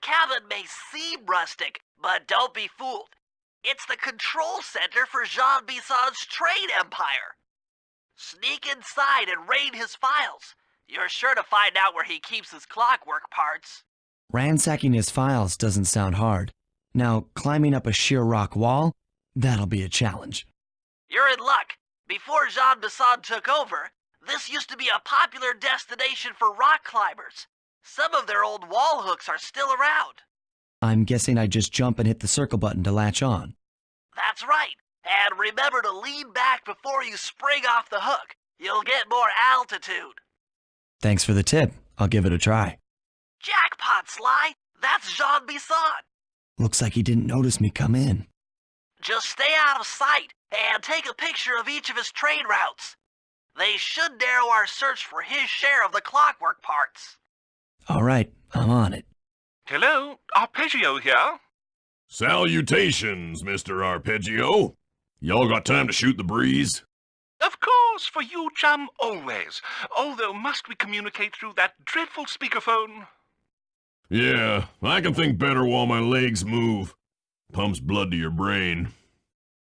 cabin may seem rustic, but don't be fooled. It's the control center for Jean Bison's trade empire. Sneak inside and raid his files. You're sure to find out where he keeps his clockwork parts. Ransacking his files doesn't sound hard. Now, climbing up a sheer rock wall? That'll be a challenge. You're in luck. Before Jean Bison took over, this used to be a popular destination for rock climbers. Some of their old wall hooks are still around. I'm guessing I just jump and hit the circle button to latch on. That's right. And remember to lean back before you spring off the hook. You'll get more altitude. Thanks for the tip. I'll give it a try. Jackpot, Sly! That's Jean Bison! Looks like he didn't notice me come in. Just stay out of sight and take a picture of each of his trade routes. They should narrow our search for his share of the clockwork parts. All right, I'm on it. Hello, Arpeggio here. Salutations, Mr. Arpeggio. Y'all got time to shoot the breeze? Of course, for you, chum, always. Although must we communicate through that dreadful speakerphone? Yeah, I can think better while my legs move. Pumps blood to your brain.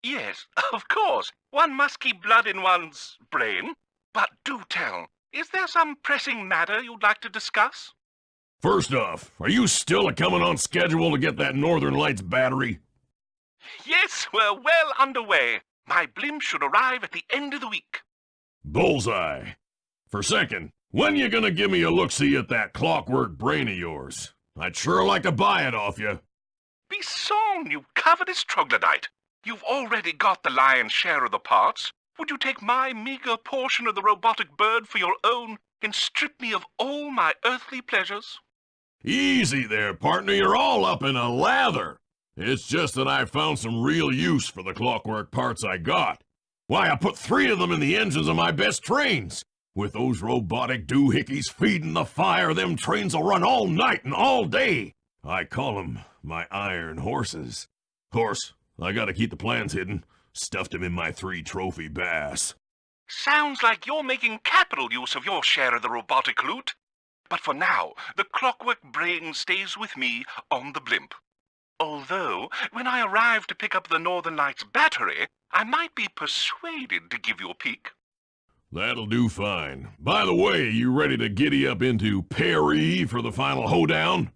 Yes, of course. One must keep blood in one's brain. But do tell, is there some pressing matter you'd like to discuss? First off, are you still a-coming on schedule to get that Northern Lights battery? Yes, we're well underway. My blimp should arrive at the end of the week. Bullseye. For second, when you gonna give me a look-see at that clockwork brain of yours? I'd sure like to buy it off you. Bison, you covetous troglodyte. You've already got the lion's share of the parts. Would you take my meager portion of the robotic bird for your own and strip me of all my earthly pleasures? Easy there, partner. You're all up in a lather. It's just that I found some real use for the clockwork parts I got. Why, I put 3 of them in the engines of my best trains. With those robotic doohickeys feeding the fire, them trains will run all night and all day. I call 'em my iron horses. Course, I gotta keep the plans hidden. Stuffed 'em in my 3 trophy bass. Sounds like you're making capital use of your share of the robotic loot. But for now, the clockwork brain stays with me on the blimp. Although, when I arrive to pick up the Northern Lights battery, I might be persuaded to give you a peek. That'll do fine. By the way, you ready to giddy up into Paris for the final hoedown?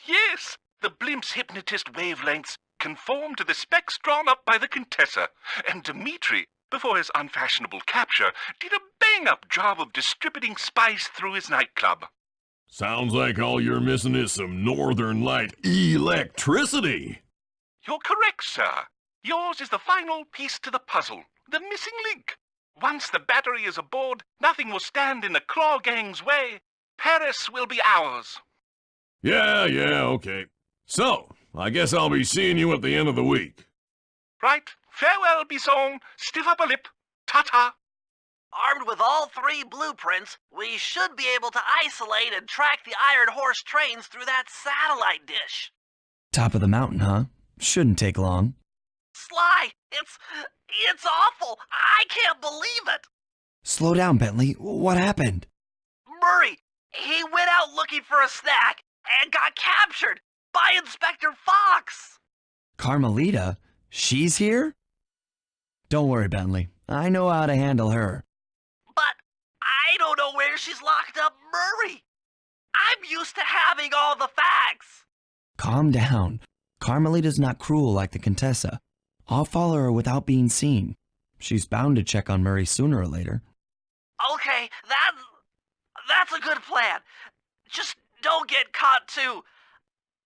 Yes, the blimp's hypnotist wavelengths conform to the specs drawn up by the Contessa, and Dmitri, before his unfashionable capture, did a bang-up job of distributing spice through his nightclub. Sounds like all you're missing is some Northern Light electricity. You're correct, sir. Yours is the final piece to the puzzle, the missing link. Once the battery is aboard, nothing will stand in the Claw Gang's way. Paris will be ours. Yeah, okay. So, I guess I'll be seeing you at the end of the week. Right. Farewell, Bison. Stiff upper lip. Ta-ta. Armed with all 3 blueprints, we should be able to isolate and track the Iron Horse trains through that satellite dish. Top of the mountain, huh? Shouldn't take long. Sly, it's awful. I can't believe it. Slow down, Bentley. What happened? Murray, he went out looking for a snack and got captured by Inspector Fox. Carmelita? She's here? Don't worry, Bentley. I know how to handle her. But I don't know where she's locked up Murray. I'm used to having all the facts. Calm down. Carmelita's not cruel like the Contessa. I'll follow her without being seen. She's bound to check on Murray sooner or later. Okay, that's a good plan. Just don't get caught too.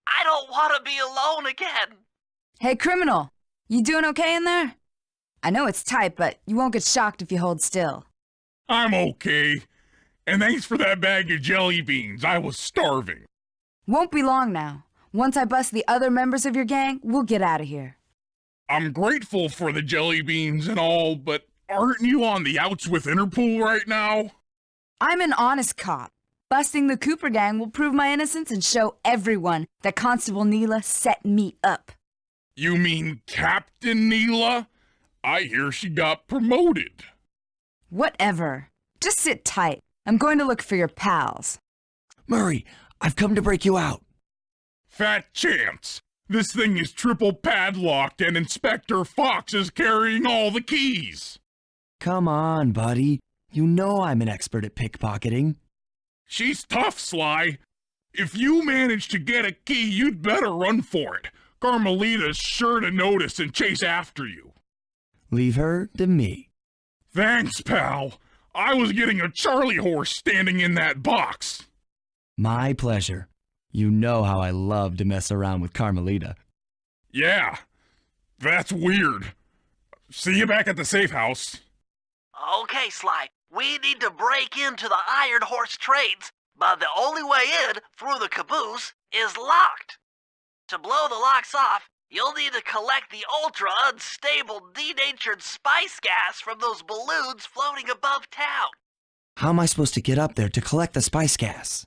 I don't want to be alone again. Hey, criminal. You doing okay in there? I know it's tight, but you won't get shocked if you hold still. I'm okay. And thanks for that bag of jelly beans. I was starving. Won't be long now. Once I bust the other members of your gang, we'll get out of here. I'm grateful for the jelly beans and all, but aren't you on the outs with Interpol right now? I'm an honest cop. Busting the Cooper gang will prove my innocence and show everyone that Constable Neela set me up. You mean Captain Neela? I hear she got promoted. Whatever. Just sit tight. I'm going to look for your pals. Murray, I've come to break you out. Fat chance. This thing is triple padlocked and Inspector Fox is carrying all the keys. Come on, buddy. You know I'm an expert at pickpocketing. She's tough, Sly. If you manage to get a key, you'd better run for it. Carmelita's sure to notice and chase after you. Leave her to me. Thanks, pal. I was getting a Charlie horse standing in that box. My pleasure. You know how I love to mess around with Carmelita. Yeah, that's weird. See you back at the safe house. Okay, Sly, we need to break into the Iron Horse trades, but the only way in, through the caboose, is locked. To blow the locks off, you'll need to collect the ultra-unstable, denatured spice gas from those balloons floating above town. How am I supposed to get up there to collect the spice gas?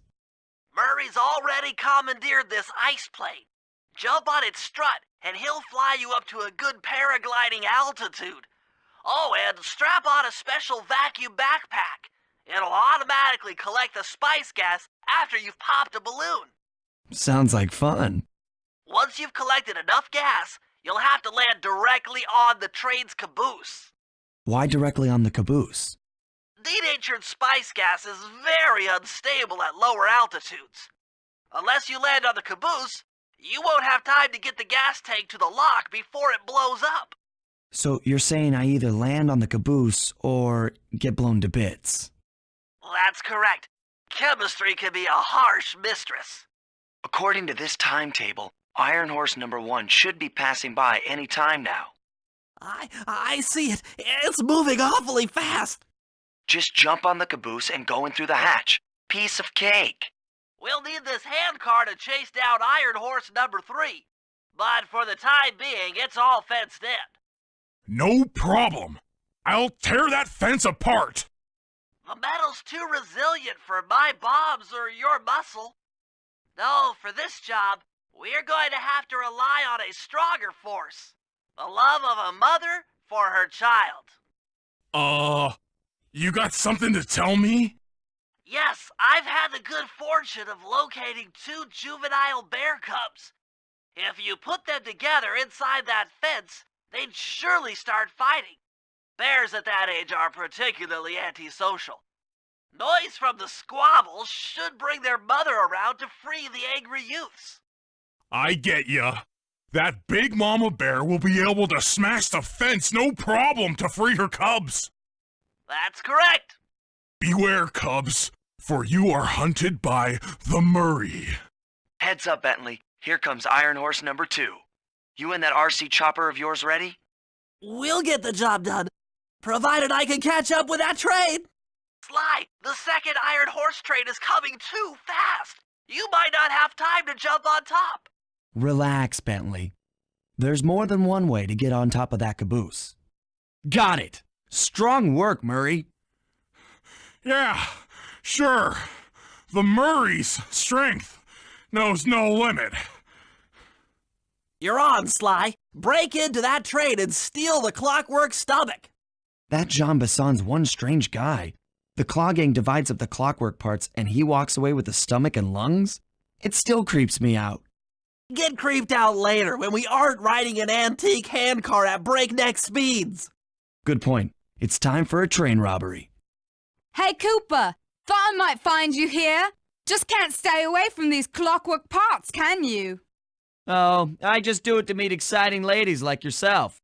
Murray's already commandeered this ice plane. Jump on its strut, and he'll fly you up to a good paragliding altitude. Oh, and strap on a special vacuum backpack. It'll automatically collect the spice gas after you've popped a balloon. Sounds like fun. Once you've collected enough gas, you'll have to land directly on the train's caboose. Why directly on the caboose? Denatured spice gas is very unstable at lower altitudes. Unless you land on the caboose, you won't have time to get the gas tank to the lock before it blows up. So you're saying I either land on the caboose or get blown to bits? That's correct. Chemistry can be a harsh mistress. According to this timetable, Iron Horse number 1 should be passing by any time now. I see it. It's moving awfully fast. Just jump on the caboose and go in through the hatch. Piece of cake. We'll need this handcar to chase down Iron Horse number 3. But for the time being, it's all fenced in. No problem. I'll tear that fence apart. The metal's too resilient for my bombs or your muscle. No, for this job, we're going to have to rely on a stronger force. The love of a mother for her child. You got something to tell me? Yes, I've had the good fortune of locating 2 juvenile bear cubs. If you put them together inside that fence, they'd surely start fighting. Bears at that age are particularly antisocial. Noise from the squabbles should bring their mother around to free the angry youths. I get ya. That big mama bear will be able to smash the fence no problem to free her cubs. That's correct. Beware, cubs, for you are hunted by the Murray. Heads up, Bentley. Here comes Iron Horse number 2. You and that RC chopper of yours ready? We'll get the job done, provided I can catch up with that train. Sly, the second Iron Horse train is coming too fast. You might not have time to jump on top. Relax, Bentley. There's more than one way to get on top of that caboose. Got it! Strong work, Murray. Yeah, sure. The Murray's strength knows no limit. You're on, Sly. Break into that train and steal the Clockwork stomach. That Jean Basson's one strange guy. The Claw Gang divides up the clockwork parts and he walks away with the stomach and lungs? It still creeps me out. Get creeped out later when we aren't riding an antique handcar at breakneck speeds. Good point. It's time for a train robbery. Hey, Cooper! Thought I might find you here. Just can't stay away from these clockwork parts, can you? Oh, I just do it to meet exciting ladies like yourself.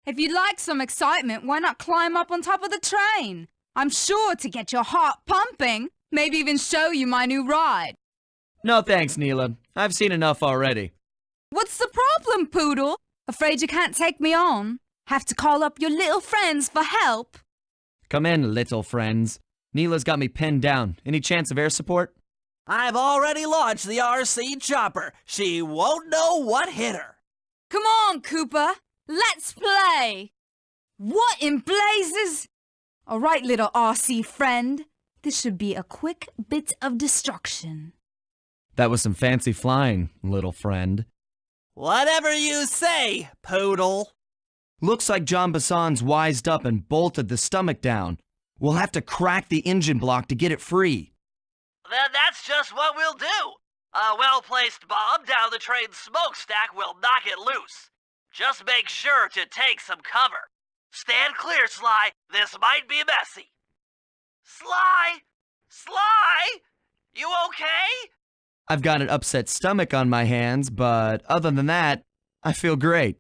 If you'd like some excitement, why not climb up on top of the train? I'm sure to get your heart pumping, maybe even show you my new ride. No thanks, Neela. I've seen enough already. What's the problem, Poodle? Afraid you can't take me on? Have to call up your little friends for help? Come in, little friends. Neela's got me pinned down. Any chance of air support? I've already launched the RC chopper. She won't know what hit her. Come on, Cooper. Let's play. What in blazes? All right, little RC friend. This should be a quick bit of destruction. That was some fancy flying, little friend. Whatever you say, Poodle. Looks like Jean Basson's wised up and bolted the stomach down. We'll have to crack the engine block to get it free. Then that's just what we'll do. A well-placed bomb down the train's smokestack will knock it loose. Just make sure to take some cover. Stand clear, Sly. This might be messy. Sly! Sly! You okay? I've got an upset stomach on my hands, but other than that, I feel great.